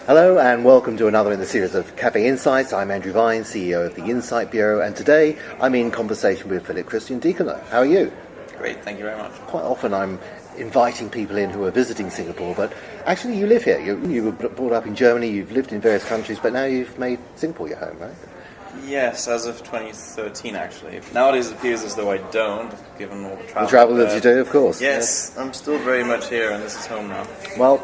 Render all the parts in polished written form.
Hello and welcome to another in the series of Café Insights. I'm Andrew Vine, CEO of the Insight Bureau, and today I'm in conversation with Philipp Kristian Diekhöner. How are you? Great, thank you very much. Quite often I'm inviting people in who are visiting Singapore, but actually you live here. You were brought up in Germany, you've lived in various countries, but now you've made Singapore your home, right? Yes, as of 2013 actually. Nowadays it appears as though I don't, given all the travel. The travel that you do, of course. Yes, I'm still very much here and this is home now. Well,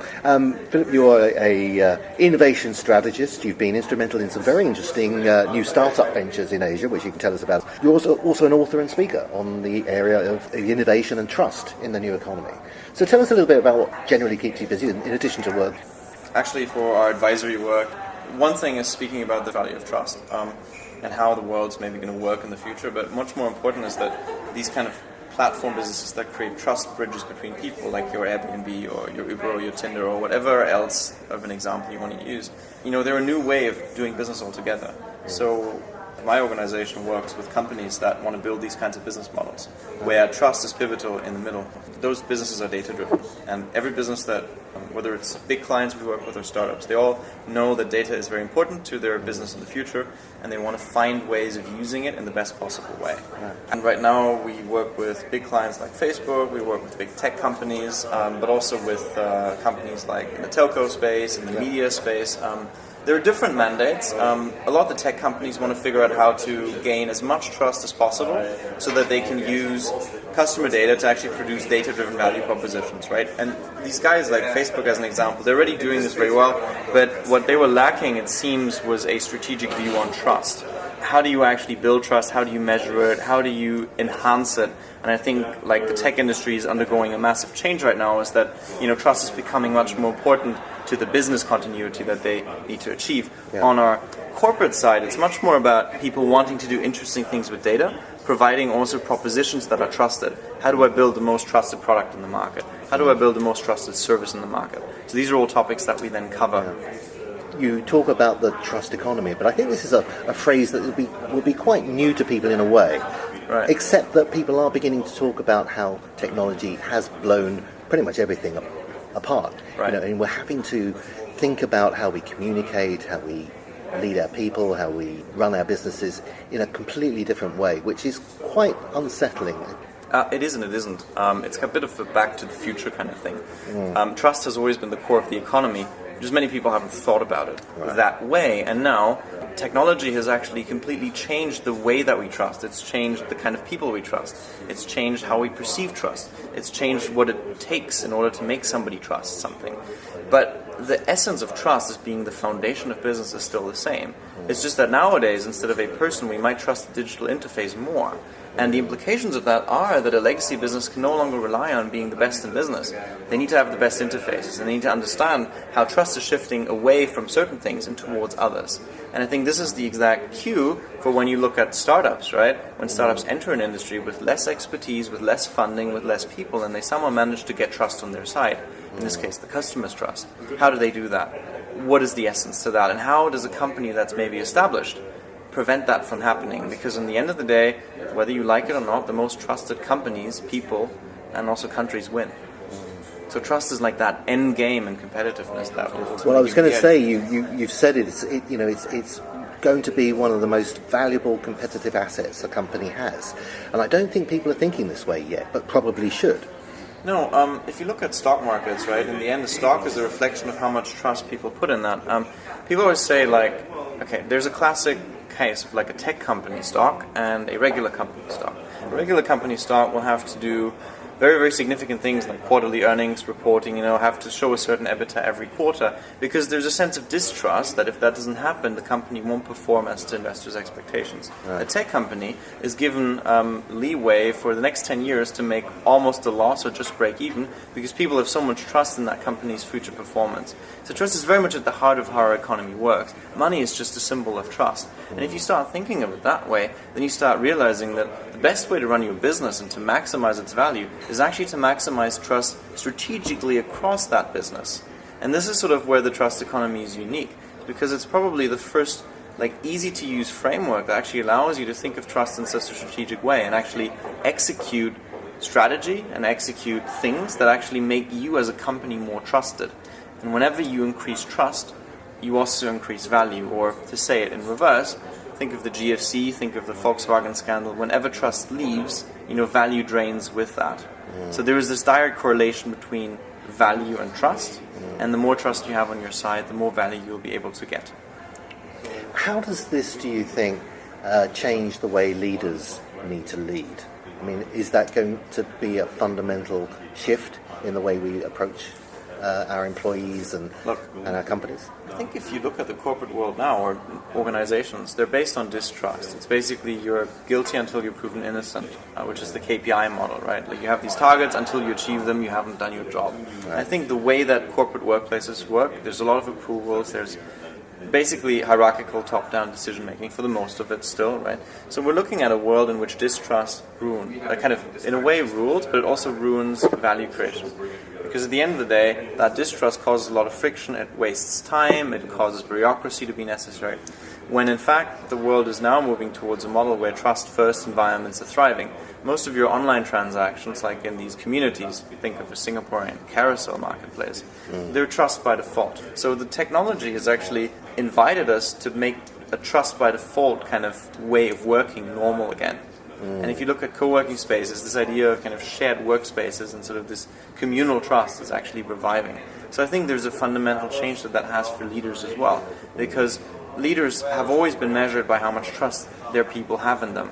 Philipp, you're a innovation strategist. You've been instrumental in some very interesting new startup ventures in Asia, which you can tell us about. You're also an author and speaker on the area of innovation and trust in the new economy. So tell us a little bit about what generally keeps you busy in addition to work. Actually, for our advisory work, one thing is speaking about the value of trust and how the world's maybe going to work in the future, but much more important is that these kind of platform businesses that create trust bridges between people, like your Airbnb or your Uber or your Tinder or whatever else of an example you want to use, they're a new way of doing business altogether. So my organization works with companies that want to build these kinds of business models where trust is pivotal in the middle. Those businesses are data-driven, and every business that, whether it's big clients we work with or startups, they all know that data is very important to their business in the future, and they want to find ways of using it in the best possible way. Right. And right now we work with big clients like Facebook, we work with big tech companies, but also with companies like in the telco space, in the media space. There are different mandates. A lot of the tech companies want to figure out how to gain as much trust as possible so that they can use customer data to actually produce data-driven value propositions, right? And these guys like Facebook as an example, they're already doing this very well, but what they were lacking, it seems, was a strategic view on trust. How do you actually build trust? How do you measure it? How do you enhance it? And I think like the tech industry is undergoing a massive change right now, is that trust is becoming much more important to the business continuity that they need to achieve. Yeah. On our corporate side, it's much more about people wanting to do interesting things with data, providing also propositions that are trusted. How do I build the most trusted product in the market? How do I build the most trusted service in the market? So these are all topics that we then cover. Yeah. You talk about the trust economy, but I think this is a phrase that will be quite new to people in a way. Right. Except that people are beginning to talk about how technology has blown pretty much everything apart. Right. And we're having to think about how we communicate, how we lead our people, how we run our businesses in a completely different way, which is quite unsettling. It is and it isn't. It's a bit of a back to the future kind of thing. Trust has always been the core of the economy. Just many people haven't thought about it that way, and now technology has actually completely changed the way that we trust. It's changed the kind of people we trust. It's changed how we perceive trust. It's changed what it takes in order to make somebody trust something. But the essence of trust as being the foundation of business is still the same. It's just that nowadays, instead of a person, we might trust the digital interface more. And the implications of that are that a legacy business can no longer rely on being the best in business. They need to have the best interfaces, and they need to understand how trust is shifting away from certain things and towards others. And I think this is the exact cue for when you look at startups, right? When startups enter an industry with less expertise, with less funding, with less people, and they somehow manage to get trust on their side. In this case, the customer's trust. How do they do that? What is the essence to that? And how does a company that's maybe established prevent that from happening? Because in the end of the day, whether you like it or not, the most trusted companies, people, and also countries win. So trust is like that end game and competitiveness. Well, I was going to say, you've said it. It's going to be one of the most valuable competitive assets a company has, and I don't think people are thinking this way yet, but probably should. No, if you look at stock markets, right, in the end, the stock is a reflection of how much trust people put in that. People always say, like, okay, there's a classic case of like a tech company stock and a regular company stock. A regular company stock will have to do very, very significant things like quarterly earnings reporting, have to show a certain EBITDA every quarter, because there's a sense of distrust that if that doesn't happen, the company won't perform as to investors' expectations. Right. A tech company is given leeway for the next 10 years to make almost a loss or just break even, because people have so much trust in that company's future performance. So trust is very much at the heart of how our economy works. Money is just a symbol of trust. And if you start thinking of it that way, then you start realizing that the best way to run your business and to maximize its value is actually to maximize trust strategically across that business. And this is sort of where the trust economy is unique, because it's probably the first easy to use framework that actually allows you to think of trust in such a strategic way and actually execute strategy and execute things that actually make you as a company more trusted. And whenever you increase trust, you also increase value. Or to say it in reverse, think of the GFC, think of the Volkswagen scandal. Whenever trust leaves, value drains with that. So there is this direct correlation between value and trust, and the more trust you have on your side, the more value you'll be able to get. How does this, do you think, change the way leaders need to lead? I mean, is that going to be a fundamental shift in the way we approach our employees and our companies? I think if you look at the corporate world now, or organizations, they're based on distrust. It's basically you're guilty until you're proven innocent, which is the KPI model, right? Like you have these targets, until you achieve them, you haven't done your job. Right. I think the way that corporate workplaces work, there's a lot of approvals, there's basically hierarchical top-down decision-making for the most of it still, right? So we're looking at a world in which distrust kind of, in a way, rules, but it also ruins value creation. Because at the end of the day, that distrust causes a lot of friction, it wastes time, it causes bureaucracy to be necessary. When in fact, the world is now moving towards a model where trust-first environments are thriving. Most of your online transactions, like in these communities, think of a Singaporean carousel marketplace, they're trust by default. So the technology has actually invited us to make a trust by default kind of way of working normal again. And if you look at co-working spaces, this idea of kind of shared workspaces and sort of this communal trust is actually reviving. So I think there's a fundamental change that has for leaders as well, because leaders have always been measured by how much trust their people have in them.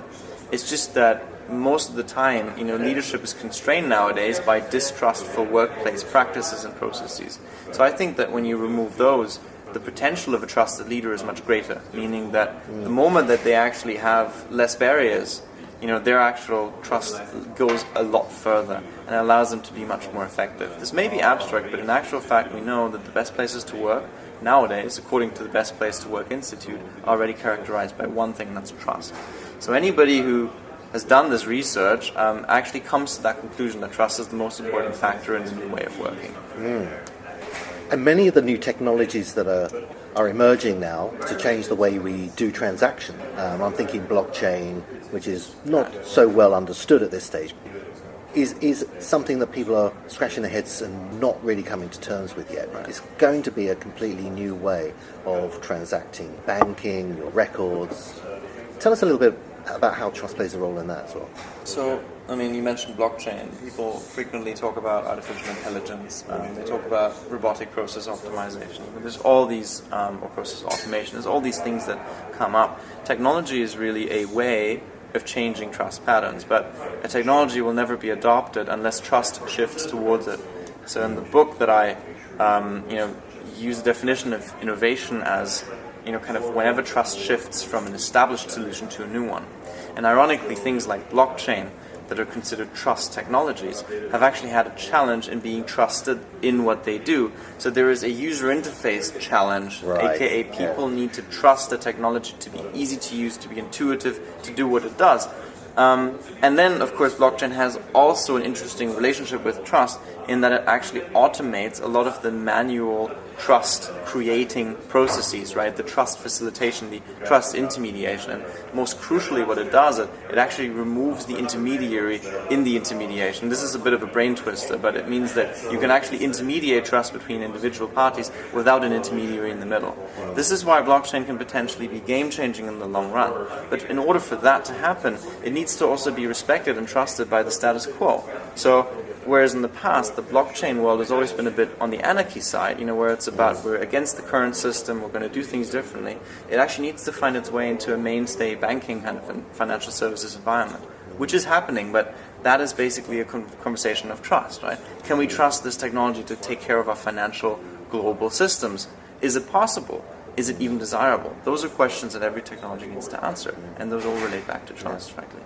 It's just that most of the time, leadership is constrained nowadays by distrustful workplace practices and processes. So I think that when you remove those, the potential of a trusted leader is much greater, meaning that the moment that they actually have less barriers, their actual trust goes a lot further and allows them to be much more effective. This may be abstract, but in actual fact we know that the best places to work nowadays, according to the Best Place to Work Institute, are already characterized by one thing, and that's trust. So anybody who has done this research actually comes to that conclusion that trust is the most important factor in the new way of working. And many of the new technologies that are emerging now to change the way we do transaction. I'm thinking blockchain, which is not so well understood at this stage, is something that people are scratching their heads and not really coming to terms with yet. Right. It's going to be a completely new way of transacting banking, your records. Tell us a little bit about how trust plays a role in that as well. So, you mentioned blockchain. People frequently talk about artificial intelligence. They talk about robotic process optimization. There's all these, or process automation. There's all these things that come up. Technology is really a way of changing trust patterns, but a technology will never be adopted unless trust shifts towards it. So in the book that I, use the definition of innovation as kind of whenever trust shifts from an established solution to a new one. And ironically, things like blockchain that are considered trust technologies have actually had a challenge in being trusted in what they do. So there is a user interface challenge, aka people need to trust the technology to be easy to use, to be intuitive, to do what it does. And then, of course, blockchain has also an interesting relationship with trust in that it actually automates a lot of the manual trust creating processes, right? The trust facilitation, the trust intermediation. And most crucially, what it does, it actually removes the intermediary in the intermediation. This is a bit of a brain twister, but it means that you can actually intermediate trust between individual parties without an intermediary in the middle. This is why blockchain can potentially be game-changing in the long run. But in order for that to happen, it needs to also be respected and trusted by the status quo. So, whereas in the past, the blockchain world has always been a bit on the anarchy side, where it's about we're against the current system, we're going to do things differently. It actually needs to find its way into a mainstay banking kind of financial services environment, which is happening, but that is basically a conversation of trust, right? Can we trust this technology to take care of our financial global systems? Is it possible? Is it even desirable? Those are questions that every technology needs to answer, and those all relate back to trust, frankly.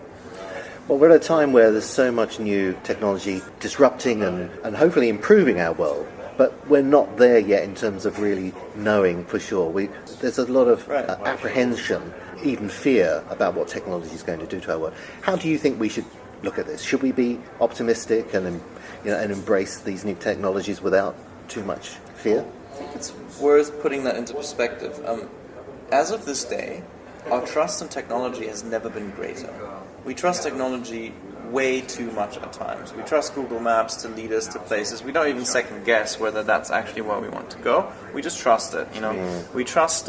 Well, we're at a time where there's so much new technology disrupting and hopefully improving our world, but we're not there yet in terms of really knowing for sure. There's a lot of apprehension, even fear about what technology is going to do to our world. How do you think we should look at this? Should we be optimistic and embrace these new technologies without too much fear? I think it's worth putting that into perspective. As of this day, our trust in technology has never been greater. We trust technology way too much at times. We trust Google Maps to lead us to places. We don't even second guess whether that's actually where we want to go. We just trust it. We trust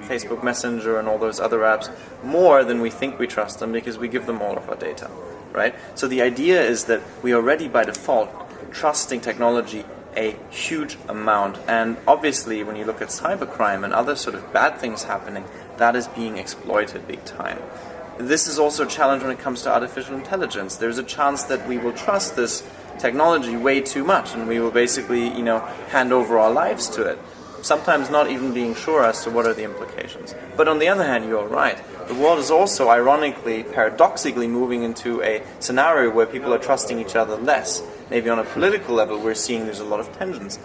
Facebook Messenger and all those other apps more than we think we trust them because we give them all of our data, right? So the idea is that we are already by default trusting technology a huge amount, and obviously when you look at cybercrime and other sort of bad things happening, that is being exploited big time. This is also a challenge when it comes to artificial intelligence. There's a chance that we will trust this technology way too much, and we will basically, hand over our lives to it, sometimes not even being sure as to what are the implications. But on the other hand, you're right. The world is also, ironically, paradoxically moving into a scenario where people are trusting each other less. Maybe on a political level, we're seeing there's a lot of tensions.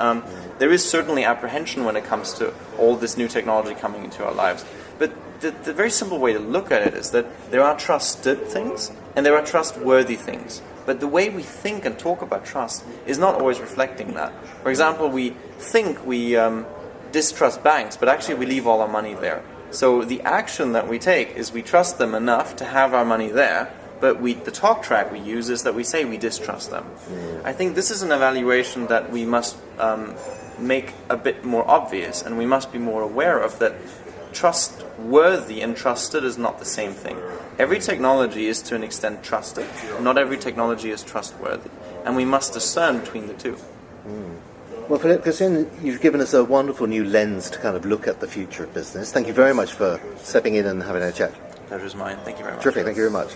There is certainly apprehension when it comes to all this new technology coming into our lives. But the very simple way to look at it is that there are trusted things and there are trustworthy things. But the way we think and talk about trust is not always reflecting that. For example, we think we distrust banks, but actually we leave all our money there. So the action that we take is we trust them enough to have our money there, but the talk track we use is that we say we distrust them. I think this is an evaluation that we must make a bit more obvious, and we must be more aware of that. Trustworthy and trusted is not the same thing. Every technology is to an extent trusted, not every technology is trustworthy, and we must discern between the two. Well, Philipp Kristian, you've given us a wonderful new lens to kind of look at the future of business. Thank you very much for stepping in and having a chat. Pleasure's mine. Thank you very much. Terrific. Thank you very much.